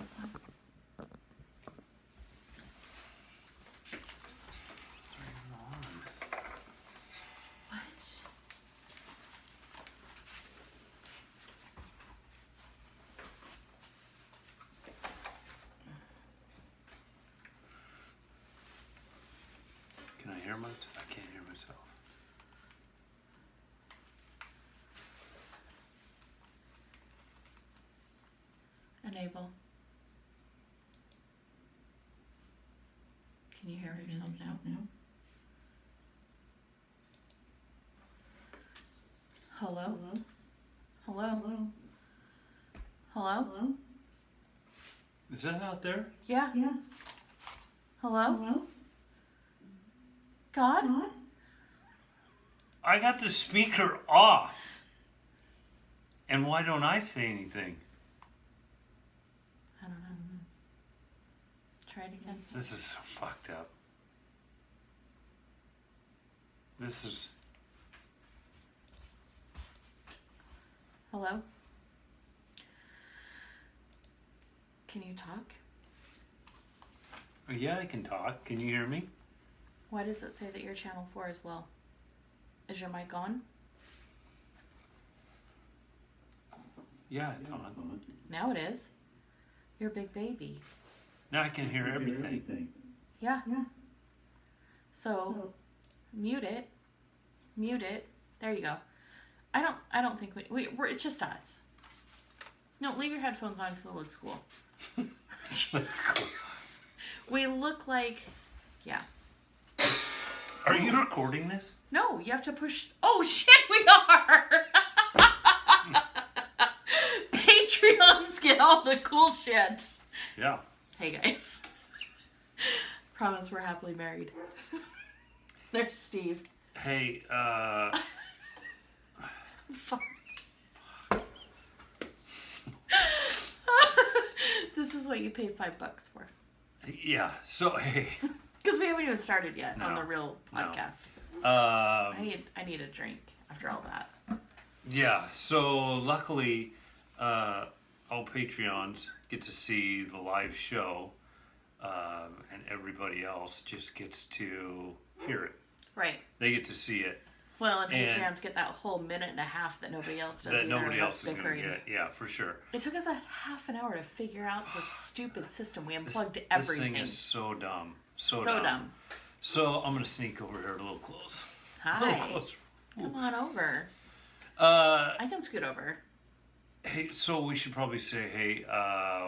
That's fine. Can I hear myself? I can't hear myself. Enable. Can you hear yourself now? Hello? Hello? Hello? Is that out there? Yeah. Hello? God? I got the speaker off. And why don't I say anything? I don't know. Try it again. This is so fucked up. This is... Hello? Can you talk? Yeah, I can talk. Can you hear me? Why does it say that you're channel 4 as well? Is your mic on? Yeah, it's on. Now it is. You're a big baby. Now I can hear everything. Yeah. So, mute it. There you go. I don't think we're it's just us. No, leave your headphones on because it looks cool. That's cool. We look like, yeah. Are you recording this? No, you have to push. Oh shit, we are. Patreons get all the cool shit. Yeah. Hey guys. Promise we're happily married. There's Steve. Hey, I'm sorry. This is what you pay $5 for. yeah, so, hey. Because we haven't even started yet on No. the real podcast. Um, I need a drink after all that. yeah, so luckily, all Patreons get to see the live show, and everybody else just gets to hear it. Right. They get to see it. Well, and Patreons get that whole minute and a half that nobody else does. That either, nobody else is bickering. going to get. Yeah, for sure. It took us a half an hour to figure out this stupid system. We unplugged This everything. thing is so dumb. So dumb. So I'm going to sneak over here a little close. A little Hi. closer. Come on over. Uh, I can scoot over. Hey, so we should probably say, hey,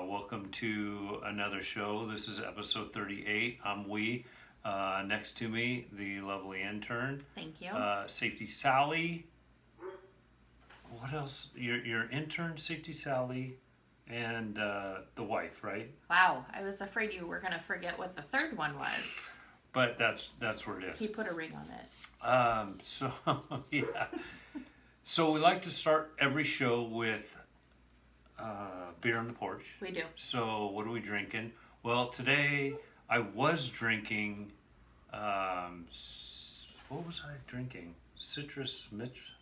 welcome to another show. This is episode 38. I'm Wee. Next to me, the lovely intern. Thank you. Safety Sally. What else? Your intern, Safety Sally, and the wife, right? Wow, I was afraid you were going to forget what the third one was. But that's where it is. He put a ring on it. So, yeah. So we like to start every show with beer on the porch. We do. So what are we drinking? Well, today I was drinking, what was I drinking? Citrus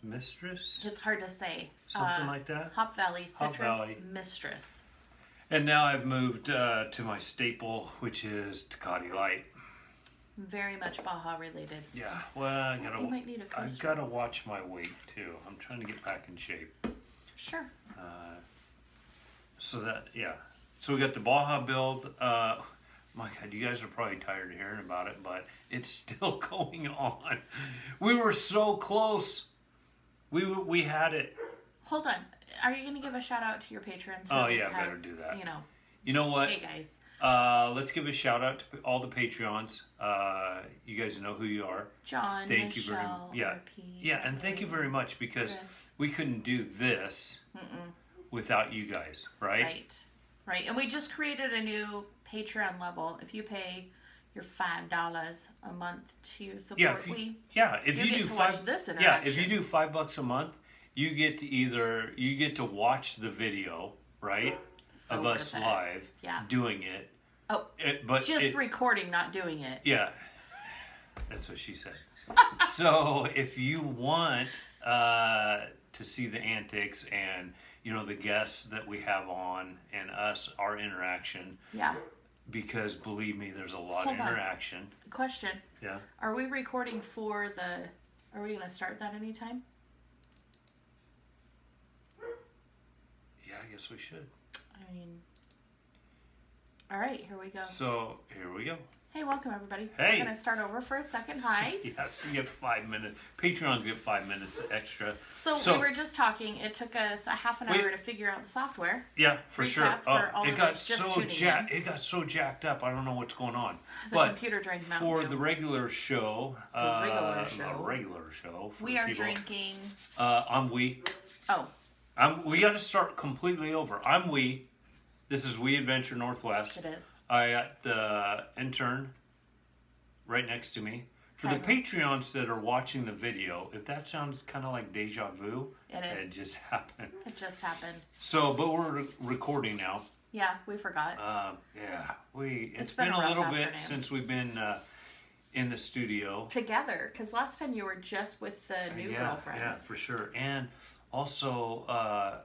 Mistress? It's hard to say. Something like that? Hop Valley Hop Citrus Valley. Mistress. And now I've moved to my staple, which is Tecate Light. Very much Baja related. Yeah, well, You might need a I coaster. gotta watch my weight too. I'm trying to get back in shape. Sure. So that, yeah. So we got the Baja build. My God, you guys are probably tired of hearing about it, but it's still going on. We were so close. We had it. Hold on. Are you going to give a shout out to your patrons? Oh yeah, better do that. You know what? Hey guys. Let's give a shout out to all the Patreons. You guys know who you are. John, Thank you very Michelle, yeah, RP, yeah, and thank you very much because Chris. we couldn't do this without you guys, right? Right. And we just created a new Patreon level. If you pay your $5 a month to support If you you get do to five, watch this yeah, if interaction. you do $5 a month, you get to watch the video, right, So of us worth it. live Yeah. doing it. Oh, But just recording, not doing it. yeah, that's what she said. So if you want to see the antics and the guests that we have on and us, our interaction. Yeah. Because believe me, there's a lot Hold of on. interaction. Question. Yeah. Are we recording for the... Are we going to start that anytime? Yeah, I guess we should. I mean... All right, here we go. So, here we go. Hey, welcome everybody. Hey. We're going to start over for a second. Hi. Yes, you get 5 minutes. Patreons get 5 minutes extra. So we were just talking. It took us a half an hour to figure out the software. Yeah, for Recap sure. for all It of got us just so tuning it got so jacked up. I don't know what's going on. The but computer drank Mountain for Dew. the regular show, regular show. a regular show. For We are people, drinking... Oh. We got to start completely over. I'm we. This is We Adventure Northwest. It is. I got the intern right next to me. For the Patreons that are watching the video, if that sounds kind of like deja vu, It is. just happened. It just happened. So, but we're recording now. Yeah, we forgot. It's been been a a rough little bit afternoon. since we've been in the studio. Together, because last time you were just with the new girlfriends. Yeah, for sure. And also,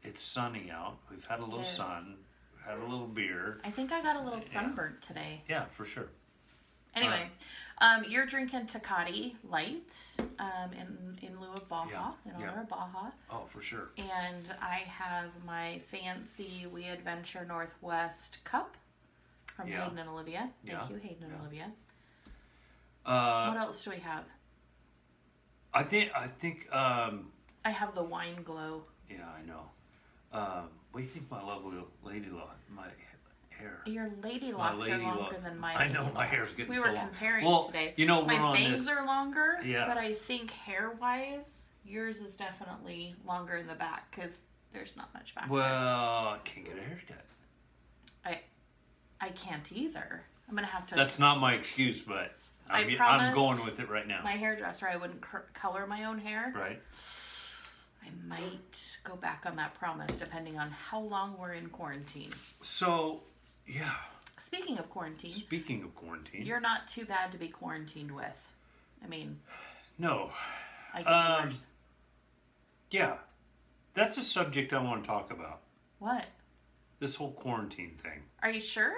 it's sunny out. We've had a little It is. sun. We've had a little beer. I think I got a little sunburnt today. Yeah, for sure. Anyway, you're drinking Tecate Light in lieu of Baja, in honor of Baja. Oh, for sure. And I have my fancy We Adventure Northwest cup from Hayden and Olivia. Thank you, Hayden and Olivia. What else do we have? I think. I have the Wine Glow. Yeah, I know. What do you think my lovely lady my hair? Your lady locks are longer than my I know, lady my locks. hair's getting We so were long. comparing Well, today. we're my on bangs this. are longer, Yeah. but I think hair-wise, yours is definitely longer in the back because there's not much back there. Well, I can't get a haircut. I can't either. I'm going to have to... That's not my excuse, but I'm promised going with it right now. my hairdresser I wouldn't color my own hair. Right? I might go back on that promise depending on how long we're in quarantine. So, yeah. Speaking of quarantine, Speaking of quarantine. you're not too bad to be quarantined with. I mean, No. I can be worse. Yeah. That's a subject I want to talk about. What? This whole quarantine thing. Are you sure?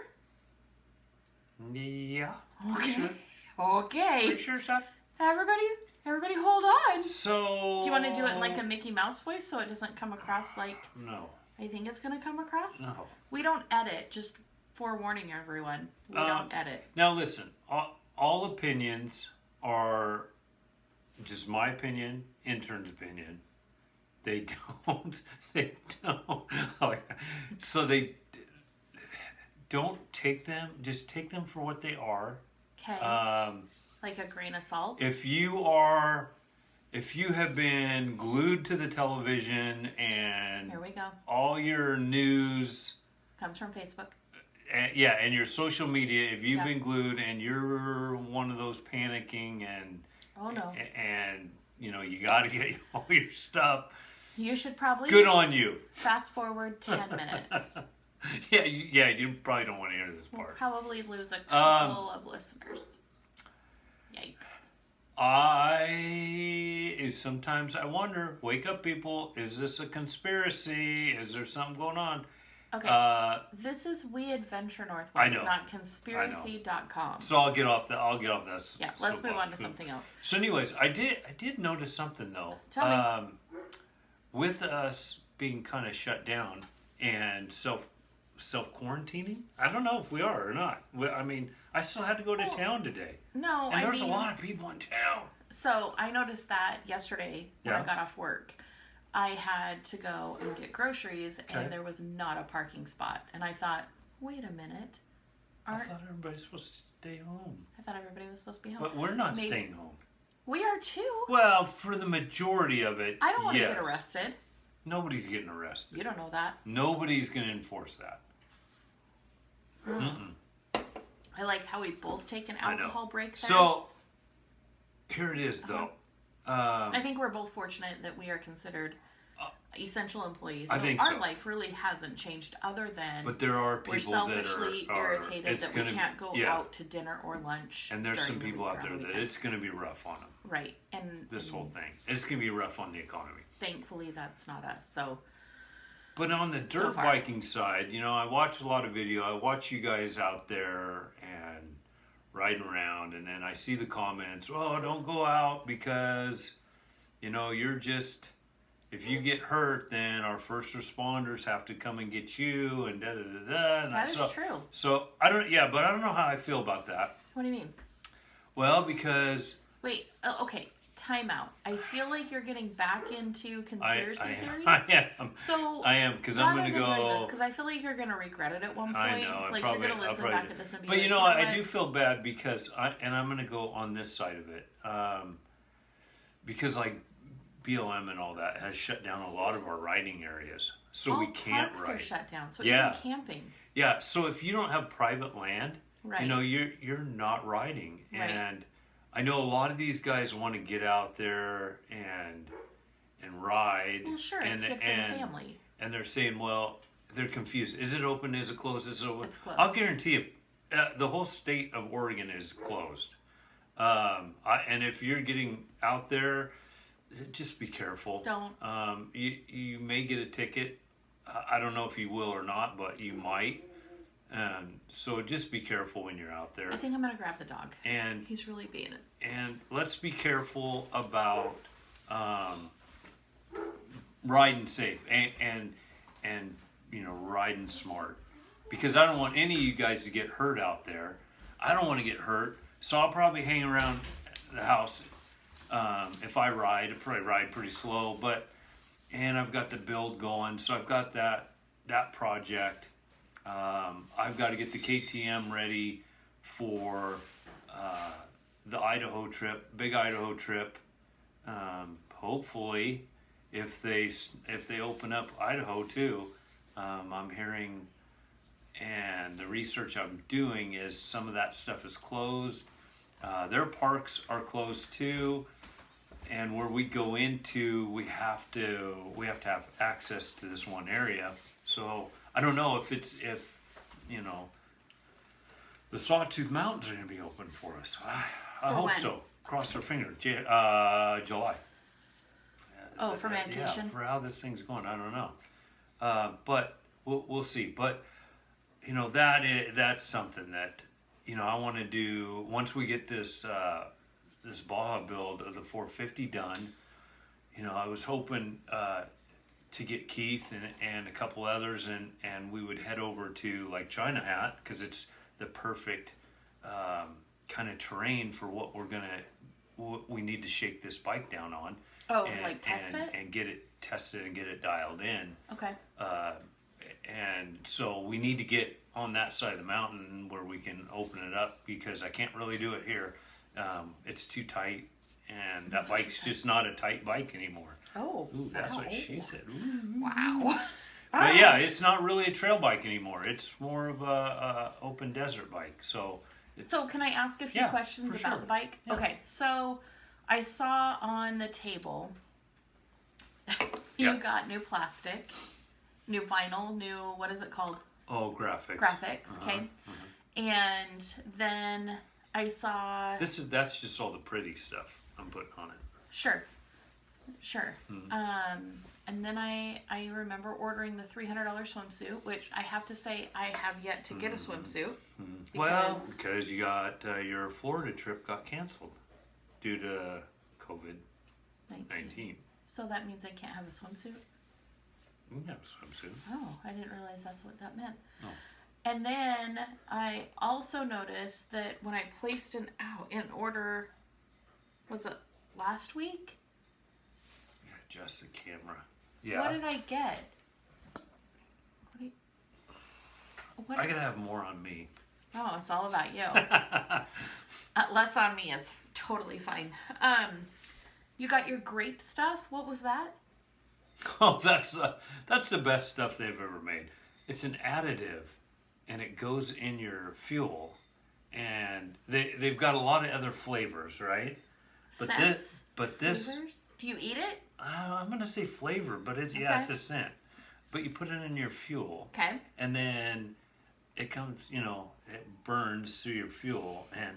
Yeah. Okay. Sure. Okay. Pretty sure, Seth? Everybody hold on. So... Do you want to do it in like a Mickey Mouse voice so it doesn't come across like No. I think it's going to come across? No. We don't edit, just forewarning everyone. We don't edit. Now listen, all opinions are just my opinion, intern's opinion. They don't. So they don't take them. Just take them for what they are. Okay. Like a grain of salt. If you have been glued to the television and Here we go. all your news. Comes from Facebook. And your social media, if you've Yeah. been glued and you're one of those panicking and Oh no. and you got to get all your stuff, You should probably good on you. fast forward 10 minutes. You probably don't want to hear this We'll part. probably lose a couple of listeners. Yikes. Sometimes I wonder, wake up people, is this a conspiracy? Is there something going on? Okay. This is We Adventure Northwest, I know. not conspiracy.com. So I'll get off that. Yeah, let's move on to something else. So, anyways, I did notice something though. Tell me. With us being kind of shut down and self quarantining, I don't know if we are or not. I mean, I still had to go to town today, No, and there's a lot of people in town. So I noticed that yesterday when I Yeah. got off work. I had to go and get groceries, Okay. and there was not a parking spot. And I thought, wait a minute. I thought everybody's supposed to stay home, I thought everybody was supposed to be home. but we're not Maybe. staying home. We are too. Well, for the majority of it, I don't want to yes. get arrested. Nobody's getting arrested. You don't know that. Nobody's going to enforce that. I like how we both take an I know. alcohol break there. So, here it is, though. I think we're both fortunate that we are considered essential employees. So I think our so. life really hasn't changed other than But there are people we're selfishly that are irritated that we can't go out to dinner or lunch. And there's some the people out there that weekend. it's going to be rough on them. Right. And this whole thing. It's going to be rough on the economy. Thankfully, that's not us. So. But on the dirt biking side, you know, I watch a lot of video. I watch you guys out there and riding around, and then I see the comments, oh, don't go out because, you know, you're just, if you get hurt, then our first responders have to come and get you, and da-da-da-da. That is true. So, I don't know how I feel about that. What do you mean? Well, because... Wait, okay. Time out. I feel like you're getting back into conspiracy theory. I am. So I am, because I'm going to go. Because I feel like you're going to regret it at one point. I know. Like you're going to listen back at this and be but like, you know, I do feel bad because I'm going to go on this side of it, because like BLM and all that has shut down a lot of our riding areas, so we can't ride. Parks are shut down. So even camping. Yeah. So if you don't have private land, you know, you're not riding, and I know a lot of these guys want to get out there and ride. Well, sure, it's good for the family. And they're saying, well, they're confused. Is it open? Is it closed? Is it open? It's closed. I'll guarantee you, the whole state of Oregon is closed. And if you're getting out there, just be careful. Don't. You may get a ticket. I don't know if you will or not, but you might. And so just be careful when you're out there. I think I'm going to grab the dog. And he's really being it. And let's be careful about riding safe and you know, riding smart. Because I don't want any of you guys to get hurt out there. I don't want to get hurt. So I'll probably hang around the house. If I ride, I'll probably ride pretty slow. And I've got the build going. So I've got that project. I've got to get the KTM ready for the Idaho trip, big Idaho trip. Hopefully, if they open up Idaho too, I'm hearing, and the research I'm doing is some of that stuff is closed. Their parks are closed too, and where we go into, we have to have access to this one area. So I don't know if you know, the Sawtooth Mountains are going to be open for us. I hope so. Cross our fingers. July. Oh, for vacation? Yeah, for how this thing's going, I don't know. But we'll see. But you know, that's something that, you know, I want to do once we get this this Baja build of the 450 done. You know, I was hoping to get Keith and a couple others, and we would head over to like China Hat, because it's the perfect kind of terrain for what we need to shake this bike down on. Oh, like test it? And get it tested and get it dialed in. Okay. And so we need to get on that side of the mountain where we can open it up, because I can't really do it here. It's too tight, and that bike's just not a tight bike anymore. Oh. Ooh, that's what she said. Ooh. Wow. But yeah, it's not really a trail bike anymore. It's more of a open desert bike. So can I ask a few questions about the bike? Yeah. Okay, so I saw on the table you got new plastic, new vinyl, new, what is it called? Oh, graphics. Graphics, okay. And then I saw... That's just all the pretty stuff I'm putting on it. Sure. And then I remember ordering the $300 swimsuit, which I have to say I have yet to get a swimsuit. Because you got your Florida trip got canceled due to COVID-19. So that means I can't have a swimsuit? You can have a swimsuit. Oh, I didn't realize that's what that meant. Oh. And then I also noticed that when I placed an order, was it last week? Adjust the camera. Yeah. What did I get? I gotta have more on me. Oh, it's all about you. Less on me is totally fine. You got your grape stuff. What was that? Oh, that's the best stuff they've ever made. It's an additive, and it goes in your fuel, and they've got a lot of other flavors, right? But Scents? this Flavors? Do you eat it? I'm gonna say flavor, but it's it's a scent. But you put it in your fuel. Okay. And then it comes, it burns through your fuel, and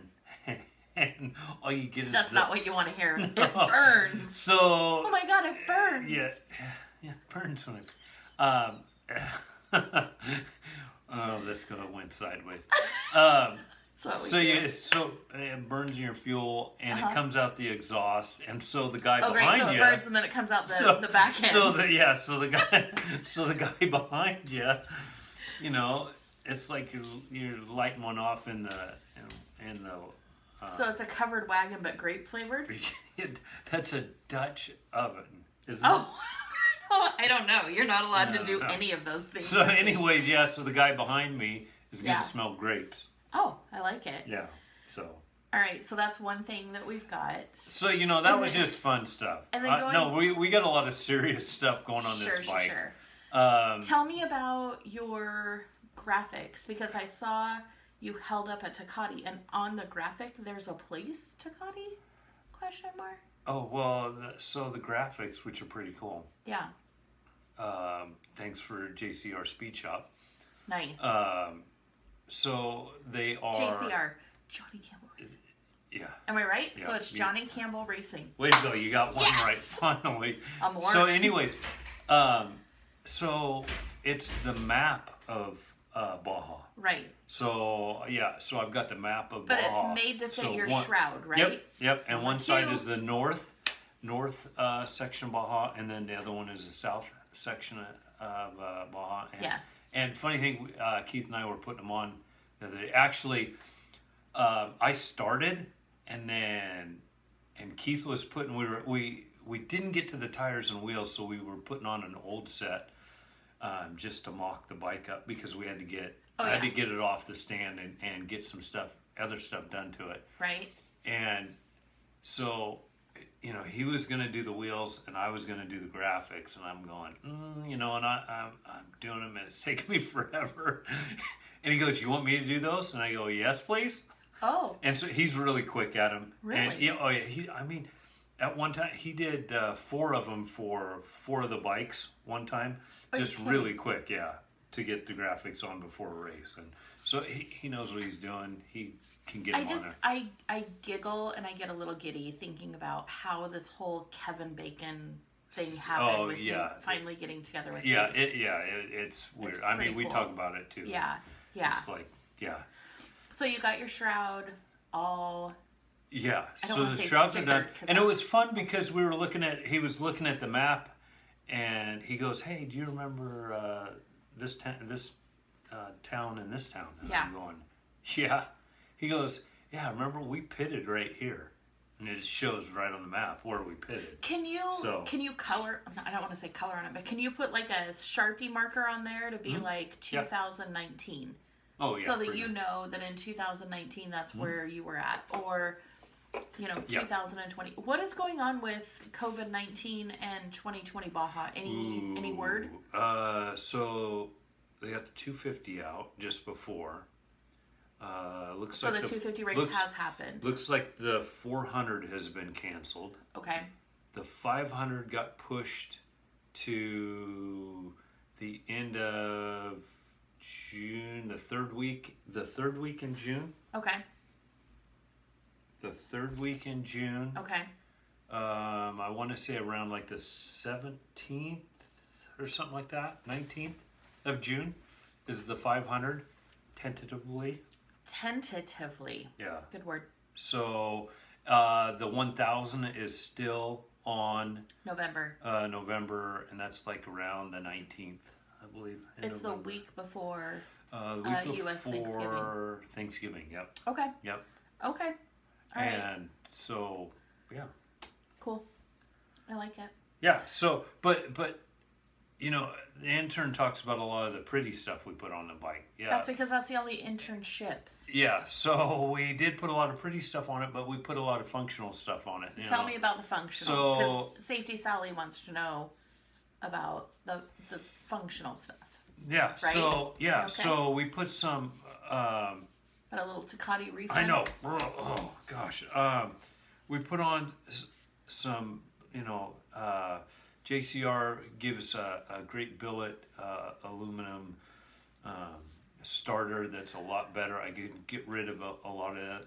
all you get is That's not what you want to hear. It burns. So. Oh my God, it burns. Yeah, it burns when it. Oh, this went sideways. So it burns your fuel, and it comes out the exhaust, and so the guy behind you. So it burns, and then it comes out the back end. So the guy behind you, it's like you're lighting one off in the. So it's a covered wagon, but grape flavored. That's a Dutch oven, isn't it? Oh. I don't know. You're not allowed to do any of those things. So anyways, so the guy behind me is going to smell grapes. Oh, I like it. Yeah, so. All right, so that's one thing that we've got. So, that was just fun stuff. And then no, we got a lot of serious stuff going on this bike. Sure. Tell me about your graphics, because I saw you held up a Takati, and on the graphic, there's a place Takati? ? Oh, well, so the graphics, which are pretty cool. Yeah. Thanks for JCR Speed Shop. Nice. So they are... JCR, Johnny Campbell Racing. Yeah. Am I right? Yeah. So it's Johnny Campbell Racing. Way to go, you got one right, finally. So anyways, so it's the map of Baja. Right. So, so I've got the map of Baja. But it's made to fit your shroud, right? Yep. And one side is the north section of Baja, and then the other one is the south section of Baja. And funny thing, Keith and I were putting them on the other day. Actually, I started, and Keith was putting. We didn't get to the tires and wheels, so we were putting on an old set just to mock the bike up, because we had to get. I had to get it off the stand and get some other stuff done to it. Right. And so, he was going to do the wheels and I was going to do the graphics, and I'm going, and I'm doing them, and it's taking me forever. And he goes, "You want me to do those?" And I go, "Yes, please." Oh. And so he's really quick at them. Really? And at one time he did 4 of them for 4 of the bikes one time, just really quick, to get the graphics on before a race. And so he knows what he's doing. He can get them on there. I giggle and I get a little giddy thinking about how this whole Kevin Bacon thing happened with you finally getting together with you. It's weird. We talk about it too. Yeah. It's like, So you got your shroud all... Yeah, so the shrouds are done. And it was fun because he was looking at the map, and he goes, "Hey, do you remember this town and this town?" And I'm going, "Yeah." He goes, "Yeah, remember we pitted right here." And it shows right on the map where we pitted. Can you color, I don't want to say color on it, but can you put like a Sharpie marker on there to be like 2019? Oh, yeah. So that you know that in 2019 that's where you were at. Or, 2020. What is going on with COVID-19 and 2020 Baja? Any word? So they got the 250 out just before. Looks so like the 250 race has happened. Looks like the 400 has been canceled. Okay. The 500 got pushed to the end of June, the third week in June. Okay. The third week in June. Okay. I want to say around like the 17th or something like that, 19th of June is the 500 tentatively. Tentatively. Yeah. Good word. So the 1000 is still on November, and that's like around the 19th, I believe. It's November. The week before. US Thanksgiving. Yep. Okay. Yep. Okay. All right. And so, yeah. Cool. I like it. Yeah. So, but the intern talks about a lot of the pretty stuff we put on the bike. Yeah. That's because that's the only internships. Yeah. So we did put a lot of pretty stuff on it, but we put a lot of functional stuff on it. Tell me about the functional. Because Safety Sally wants to know about the functional stuff. Yeah. Right? So So we put some. Got a little Takati refund. I know. Oh gosh. We put on some, JCR gives a great billet aluminum starter that's a lot better. I could get rid of a lot of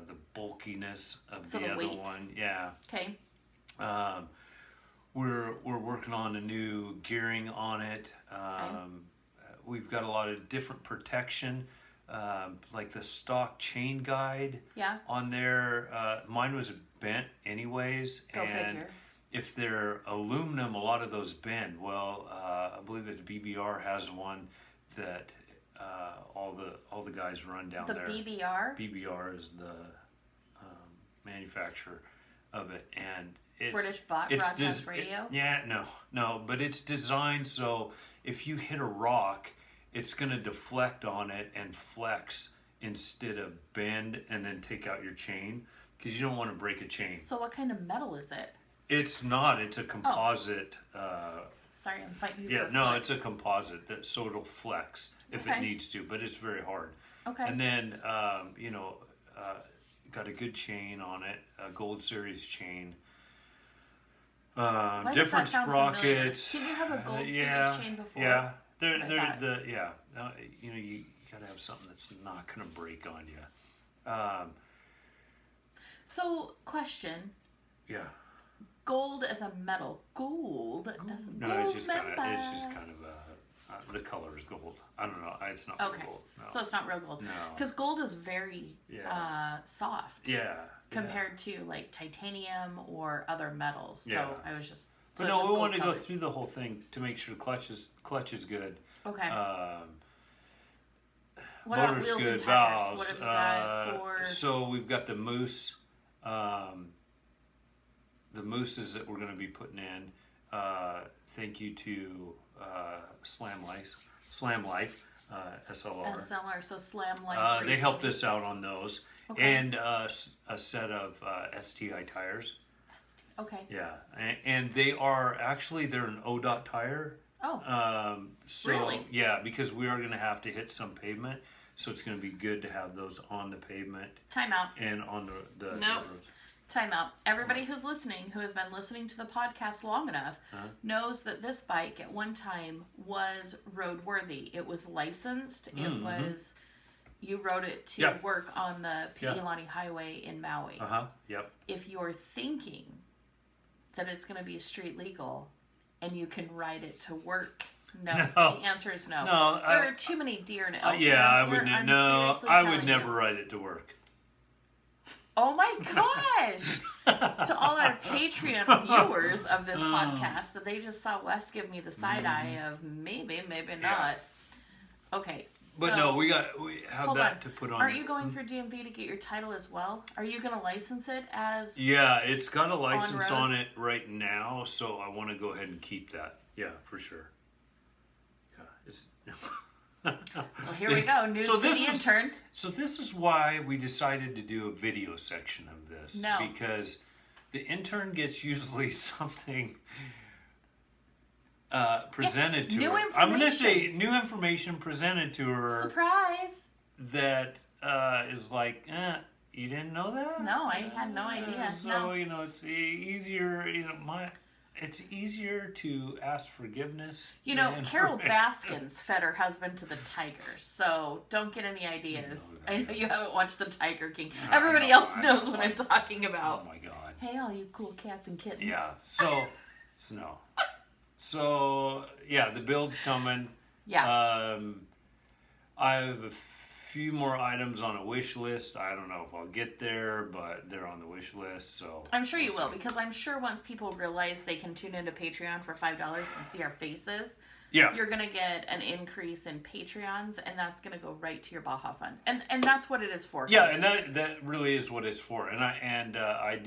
the bulkiness of the other weight. one. Yeah. Okay. We're working on a new gearing on it. We've got a lot of different protection, like the stock chain guide. Yeah. On there, mine was bent anyways, Go and figure. if they're aluminum, a lot of those bend. Well, I believe it's BBR has one that all the guys run down there. The BBR? BBR is the manufacturer of it, and it's British Broadcast Radio? No, but it's designed so if you hit a rock, it's going to deflect on it and flex instead of bend and then take out your chain, because you don't want to break a chain. So what kind of metal is it? It's not. It's a composite. Sorry, I'm fighting you. Yeah, no, it's a composite so it'll flex if it needs to, but it's very hard. Okay. And then got a good chain on it, a Gold Series chain. Why Different does that sound sprockets. familiar? Did you have a Gold Yeah, Series chain before? yeah. That's what I thought. You gotta have something that's not gonna break on you. So, question. Yeah. Gold as a metal. Gold as a No, gold it's just kind member. of the color is gold. I don't know. It's not Okay. gold. No. So it's not real gold. No. Because gold is very soft. Yeah. Compared to like titanium or other metals. So Yeah. I was just. But no, we want to go through the whole thing to make sure clutch is good. Okay. What Motor's about wheels good, and tires? valves. What have you got for? So we've got the moose. The mooses that we're going to be putting in. Thank you to Slam Life, SLR. SLR, so Slam Life. They helped us out on those. Okay. And a set of STI tires. Okay. Yeah, and they're an ODOT tire. Oh. So, really? Yeah, because we are going to have to hit some pavement, so it's going to be good to have those on the pavement. Time out. And on the Nope. roads. Time out. Everybody who's listening, who has been listening to the podcast long enough, knows that this bike at one time was roadworthy. It was licensed. It was. You rode it to work on the Piilani Highway in Maui. Yep. If you're thinking that it's going to be street legal and you can ride it to work, no. The answer is no. No. There are too many deer and elk. I wouldn't. No, I would never ride it to work. Oh my gosh! To all our Patreon viewers of this podcast, they just saw Wes give me the side eye of maybe not. Okay. But no, we have that to put on. Aren't you going through DMV to get your title as well? Are you going to license it as? Yeah, it's got a license on it right now, so I want to go ahead and keep that. Yeah, for sure. Yeah, it's. Well, here we go. News for the intern. So this is why we decided to do a video section of this. No. Because the intern gets usually something presented to her. I'm going to say new information presented to her. Surprise! That is like, you didn't know that? No, I had no idea. So, it's easier, it's easier to ask forgiveness. Carol Baskins fed her husband to the tigers, so don't get any ideas. I know you haven't watched The Tiger King. Everybody else knows what I'm talking about. Oh my God. Hey, all you cool cats and kittens. Yeah, so no. So, yeah, the build's coming. Yeah. I have a few more items on a wish list. I don't know if I'll get there, but they're on the wish list, so... I'm sure you will, because I'm sure once people realize they can tune into Patreon for $5 and see our faces, you're going to get an increase in Patreons, and that's going to go right to your Baja Fund. And that's what it is for. Yeah, and that really is what it's for. And I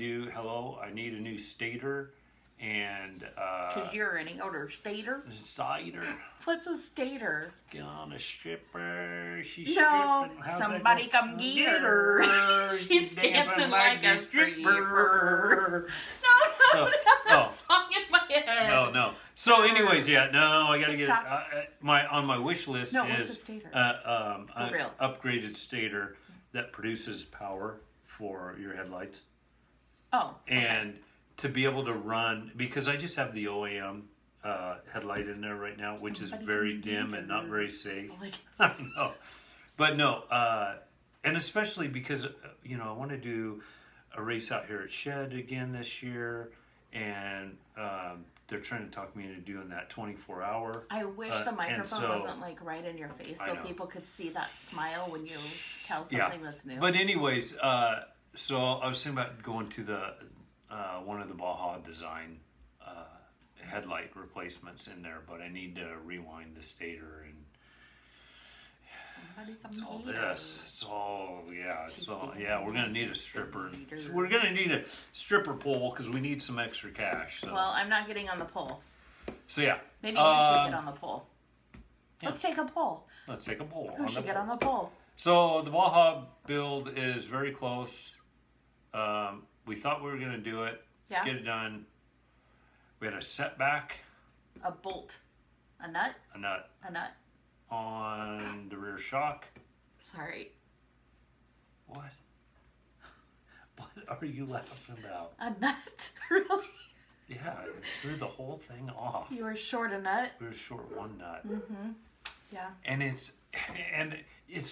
need a new stator. And because you're an older stator. Stator. What's a stator? Get on a stripper. She's stripping. How's somebody come get her. She's dancing like a stripper. No, I have that song in my head. No. So, anyways, I gotta get it. On my wish list what's a stator? An upgraded stator that produces power for your headlights. Oh. Okay. And to be able to run, because I just have the OAM headlight in there right now, which is very dim and not very safe. I know. But no, and especially because, I want to do a race out here at Shed again this year, and they're trying to talk me into doing that 24-hour. I wish the microphone wasn't like right in your face so know. people could see that smile when you tell something that's new. But anyways, so I was thinking about going to the one of the Baja Design headlight replacements in there, but I need to rewind the stator and it's all this. It's all we're gonna need a stripper. We're gonna need a stripper pole because we need some extra cash. So. Well, I'm not getting on the pole. So yeah. Maybe you should get on the pole. Yeah. Let's take a poll. Let's take a poll. Who should get on the pole? So the Baja build is very close. We thought we were gonna do it. Yeah. Get it done. We had a setback. A bolt. A nut? A nut. A nut. On the rear shock. Sorry. What? What are you laughing about? A nut? Really? Yeah, it threw the whole thing off. You were short a nut? We were short one nut. Mm-hmm. Yeah. And it's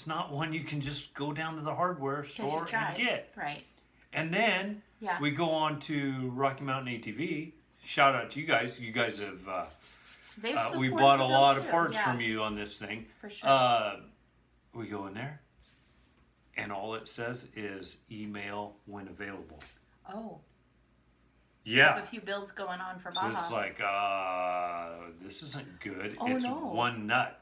not one you can just go down to the hardware store and get. Right. And then we go on to Rocky Mountain ATV. Shout out to you guys. You guys have we bought a lot of parts from you on this thing. For sure. We go in there, and all it says is email when available. Oh. Yeah. There's a few builds going on for Baja. So it's like, this isn't good. Oh, it's no. one nut.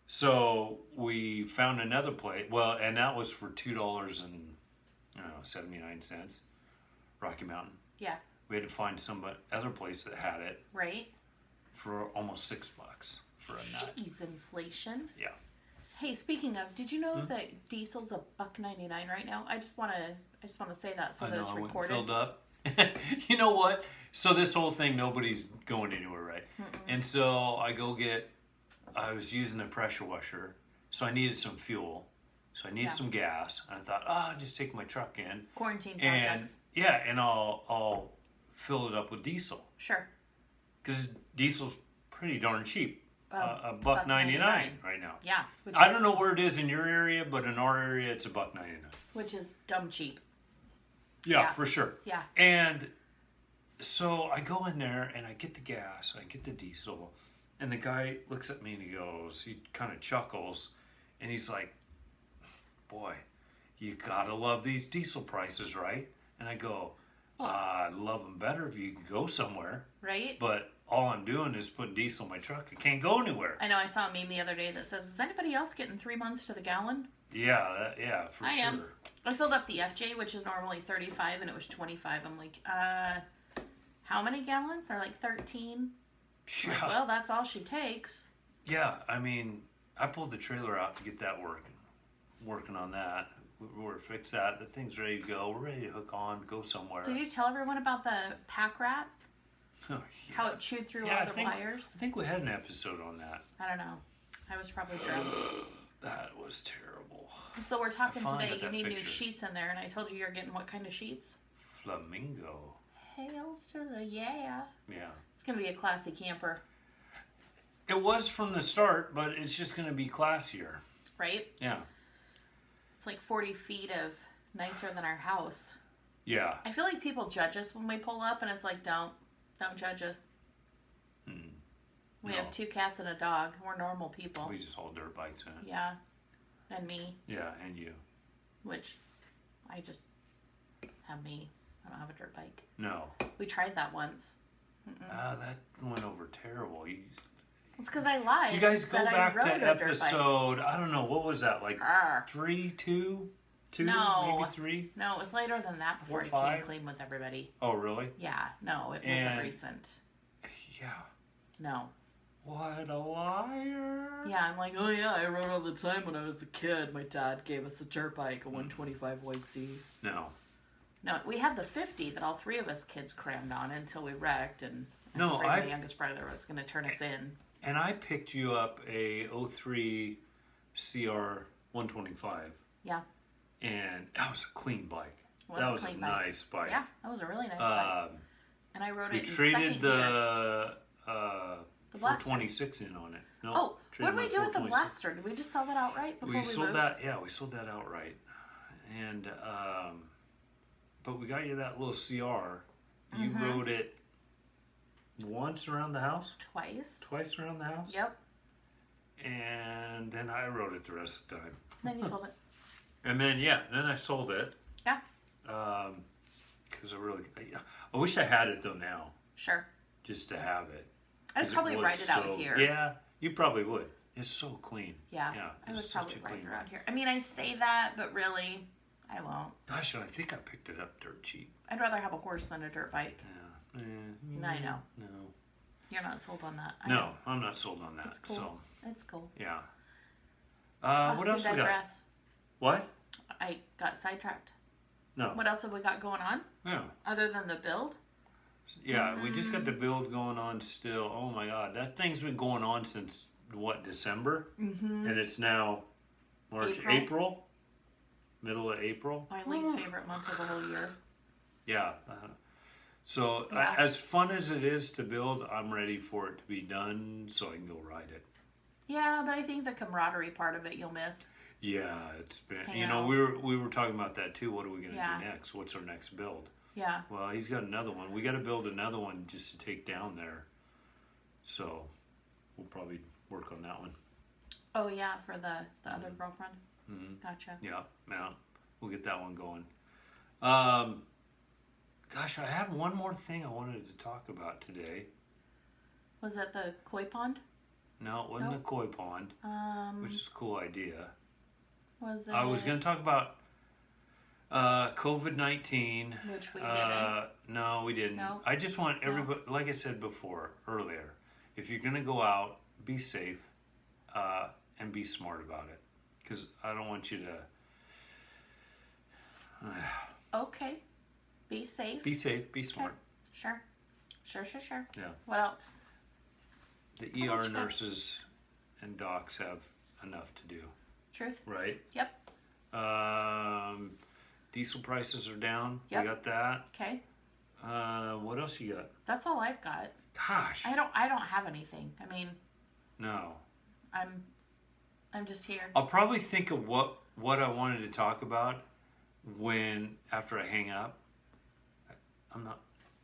So we found another place. Well, and that was for $2.79. Rocky Mountain. Yeah. We had to find some other place that had it. Right. For almost $6 for a nut. Jeez, inflation. Yeah. Hey, speaking of, did you know that diesel's $1.99 right now? I just want to say that so that it's recorded. Filled up. You know what? So this whole thing, nobody's going anywhere, right? Mm-mm. And so I was using the pressure washer, so I needed some fuel. So I needed some gas, and I thought, I'll just take my truck in. Quarantine projects. And I'll fill it up with diesel. Sure. Because diesel's pretty darn cheap. $1.99 right now. Yeah. I don't know where it is in your area, but in our area, it's $1.99. Which is dumb cheap. Yeah, for sure. Yeah. And so I go in there and I get the gas, I get the diesel, and the guy looks at me and he kind of chuckles, and he's like, boy, you gotta love these diesel prices, right? And I go, I'd love them better if you could go somewhere. Right? But all I'm doing is put diesel in my truck. I can't go anywhere. I know, I saw a meme the other day that says, is anybody else getting 3 months to the gallon? Yeah, for sure. I am. I filled up the FJ, which is normally 35, and it was 25. I'm like, how many gallons? They're like 13. Yeah. Like, well, that's all she takes. Yeah, I mean, I pulled the trailer out to get that working on that. We're fixed that. The thing's ready to go. We're ready to hook on, go somewhere. Did you tell everyone about the pack rat? Oh, yeah. How it chewed through all the wires? I think we had an episode on that. I don't know. I was probably drunk. That was terrible. So we're talking today, you need picture. new sheets in there, and I told you you're getting what kind of sheets? Flamingo. Hails to the yeah. Yeah. It's going to be a classy camper. It was from the start, but it's just going to be classier. Right? Yeah. It's like 40 feet of nicer than our house. Yeah. I feel like people judge us when we pull up, and it's like, don't judge us. We have 2 cats and a dog. We're normal people. We just haul dirt bikes in it. Yeah. And me. Yeah, and you. Which, I just have me. I don't have a dirt bike. No. We tried that once. That went over terrible. It's because I lied. You guys go back to episode, I don't know, what was that, like 3, 2, no, maybe 3? No, it was later than that before 4, I came clean with everybody. Oh, really? Yeah, no, it wasn't recent. Yeah. No. What a liar. Yeah, I'm like, oh yeah, I rode all the time when I was a kid. My dad gave us a dirt bike, a 125 YC. No. No, we had the 50 that all 3 of us kids crammed on until we wrecked, and my youngest brother was going to turn us in. And I picked you up a 03 CR 125. Yeah. And that was a clean bike. That was a nice bike. Yeah, that was a really nice bike. And I rode we it in traded second gear. the 426 in on it. No, oh, what did we do with the Blaster? Did we just sell that outright before we sold moved? that. Yeah, we sold that outright. And but we got you that little CR. You rode it once around the house? Twice around the house? Yep. And then I rode it the rest of the time. Then you sold it. And then I sold it. Yeah. Because I wish I had it though now. Sure. Just to have it. I'd probably ride it out here. Yeah, you probably would. It's so clean. Yeah. I would probably ride it around here. I mean, I say that, but really, I won't. Gosh, I think I picked it up dirt cheap. I'd rather have a horse than a dirt bike. Yeah. I know. No. You're not sold on that. No, I'm not sold on that. It's cool. So. It's cool. Yeah. What else we got? What? I got sidetracked. No. What else have we got going on? Yeah. Other than the build? Yeah, we just got the build going on still. Oh my God, that thing's been going on since what, December? Mm-hmm. And it's now March, April? Middle of April. My least favorite month of the whole year. Yeah. So as fun as it is to build, I'm ready for it to be done so I can go ride it. Yeah, but I think the camaraderie part of it you'll miss. Yeah, it's been. Yeah. We were talking about that too. What are we gonna do next? What's our next build? Yeah. Well, he's got another one. We got to build another one just to take down there. So we'll probably work on that one. Oh yeah, for the other girlfriend. Mm-hmm. Gotcha. Yeah, we'll get that one going. Gosh, I have one more thing I wanted to talk about today. Was that the koi pond? No, it wasn't the koi pond, which is a cool idea. Was it? I was going to talk about COVID-19. Which we didn't. No, we didn't. No? I just want everybody, like I said earlier, if you're going to go out, be safe and be smart about it. Because I don't want you to... Okay. Be safe. Be safe, be smart. Sure. Yeah. What else? The ER nurses and docs have enough to do. Truth. Right? Yep. Diesel prices are down. Yep. We got that. Okay. What else you got? That's all I've got. Gosh. I don't have anything. I mean. No. I'm just here. I'll probably think of what I wanted to talk about after I hang up. I'm not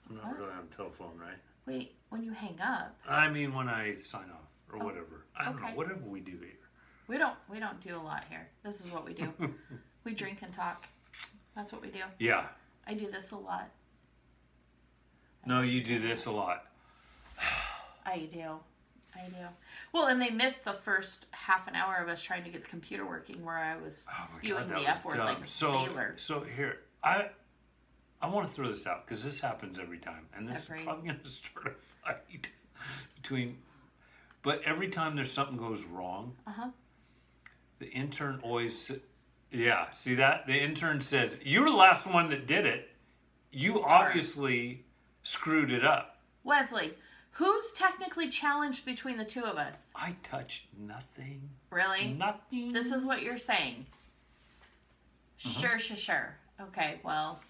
really on the telephone, right? Wait, when you hang up? I mean when I sign off or whatever. I don't know. Okay. Whatever we do here. We don't do a lot here. This is what we do. We drink and talk. That's what we do. Yeah. I do this a lot. No, you do this a lot. I do. Well, and they missed the first half an hour of us trying to get the computer working where I was spewing the F word like a sailor. So here, I want to throw this out because this happens every time. And this is probably going to start a fight between... But every time there's something goes wrong, the intern always... Yeah, see that? The intern says, you're the last one that did it. You obviously screwed it up. Wesley, who's technically challenged between the two of us? I touched nothing. Really? Nothing. This is what you're saying? Sure. Okay, well,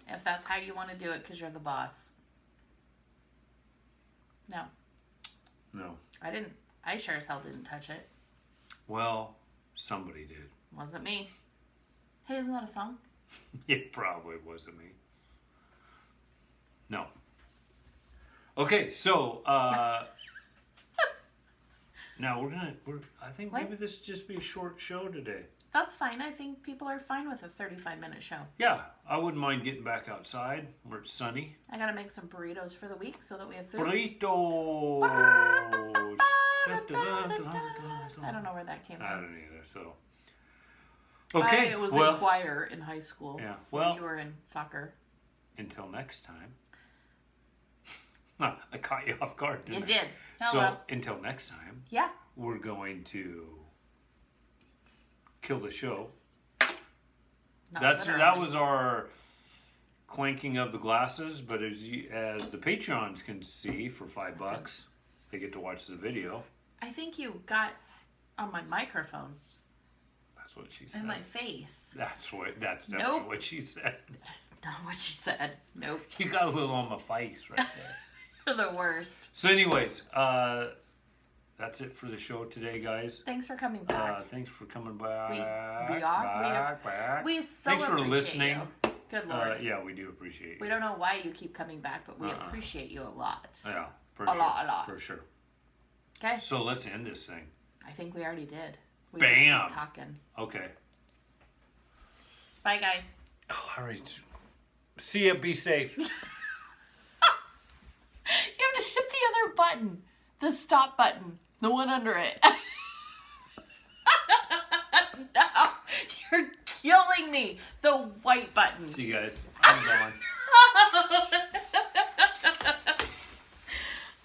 if that's how you want to do it because you're the boss. No. I didn't. I sure as hell didn't touch it. Well, somebody did. Wasn't me. Hey, isn't that a song? It probably wasn't me. No. Okay, so now I think maybe this will just be a short show today. That's fine. I think people are fine with a 35-minute show. Yeah, I wouldn't mind getting back outside where it's sunny. I gotta make some burritos for the week so that we have food. Burritos! I don't know where that came from. I don't either, so... Okay, I was in choir in high school. Yeah, well... You were in soccer. Until next time. I caught you off guard, didn't I? You did. So, until next time... Yeah. We're going to... kill the show. That was our clanking of the glasses, but as the Patreons can see for $5, they get to watch the video. I think you got on my microphone. That's what she said. In my face. That's definitely what she said. That's not what she said. Nope. You got a little on my face right there. You're the worst. So anyways, that's it for the show today, guys. Thanks for coming back. Thanks for coming back. We so Thanks for appreciate listening. You. Good Lord. Yeah, we do appreciate you. We don't know why you keep coming back, but we appreciate you a lot. Yeah, for a sure. lot. For sure. Okay. So let's end this thing. I think we already did. We Bam. Just talking. Okay. Bye, guys. Oh, all right. See ya. Be safe. You have to hit the other button. The stop button. The one under it. No. You're killing me. The white button. See you guys. I'm gone.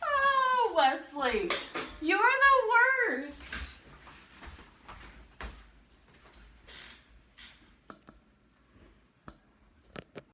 Oh, Wesley.